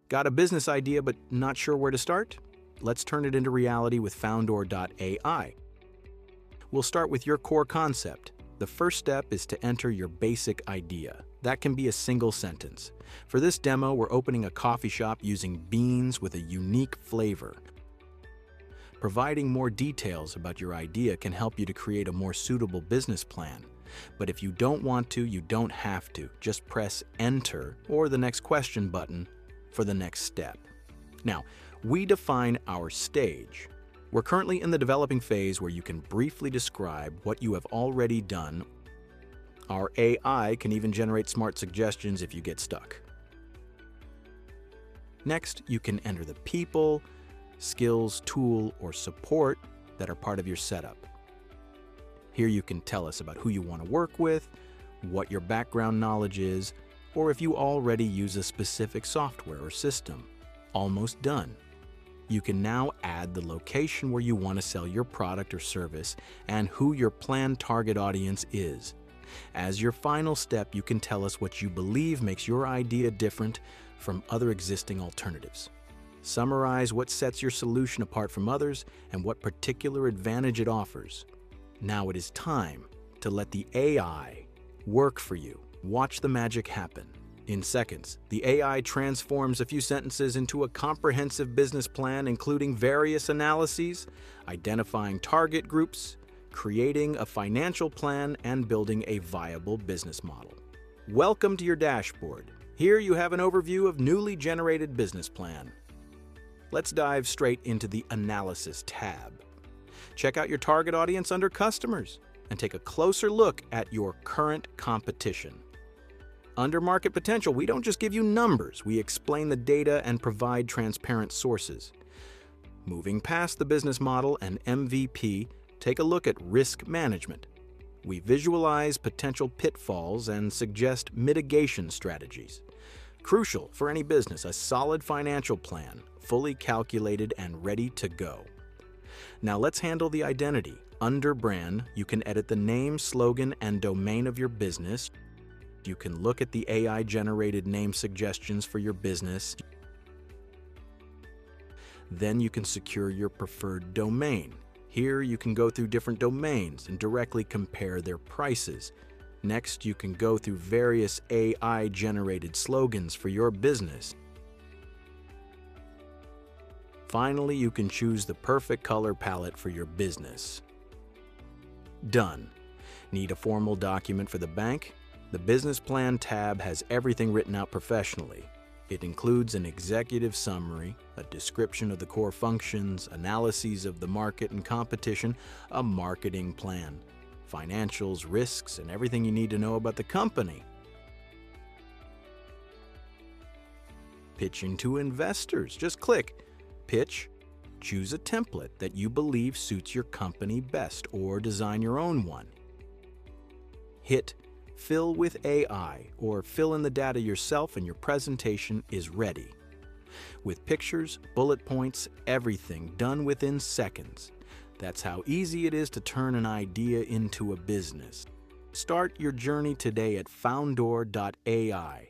Got a business idea but not sure where to start? Let's turn it into reality with Foundor.ai. We'll start with your core concept. The first step is to enter your basic idea. That can be a single sentence. For this demo, we're opening a coffee shop using beans with a unique flavor. Providing more details about your idea can help you to create a more suitable business plan. But if you don't want to, you don't have to. Just press Enter or the Next Question button for the next step. Now, we define our stage. We're currently in the developing phase where you can briefly describe what you have already done. Our AI can even generate smart suggestions if you get stuck. Next, you can enter the people, skills, tool, or support that are part of your setup. Here you can tell us about who you want to work with, what your background knowledge is, or if you already use a specific software or system. Almost done. You can now add the location where you want to sell your product or service and who your planned target audience is. As your final step, you can tell us what you believe makes your idea different from other existing alternatives. Summarize what sets your solution apart from others and what particular advantage it offers. Now it is time to let the AI work for you. Watch the magic happen. In seconds, the AI transforms a few sentences into a comprehensive business plan, including various analyses, identifying target groups, creating a financial plan, and building a viable business model. Welcome to your dashboard. Here you have an overview of newly generated business plan. Let's dive straight into the Analysis tab. Check out your target audience under Customers and take a closer look at your current competition. Under Market Potential, we don't just give you numbers, we explain the data and provide transparent sources. Moving past the business model and MVP, take a look at Risk Management. We visualize potential pitfalls and suggest mitigation strategies. Crucial for any business, a solid financial plan, fully calculated and ready to go. Now let's handle the identity. Under Brand, you can edit the name, slogan, and domain of your business. You can look at the AI-generated name suggestions for your business. Then you can secure your preferred domain. Here you can go through different domains and directly compare their prices. Next, you can go through various AI-generated slogans for your business. Finally, you can choose the perfect color palette for your business. Done. Need a formal document for the bank? The Business Plan tab has everything written out professionally. It includes an executive summary, a description of the core functions, analyses of the market and competition, a marketing plan, financials, risks, and everything you need to know about the company. Pitching to investors. Just click Pitch, choose a template that you believe suits your company best, or design your own one. Hit Fill with AI, or fill in the data yourself and your presentation is ready. With pictures, bullet points, everything done within seconds. That's how easy it is to turn an idea into a business. Start your journey today at Foundor.ai.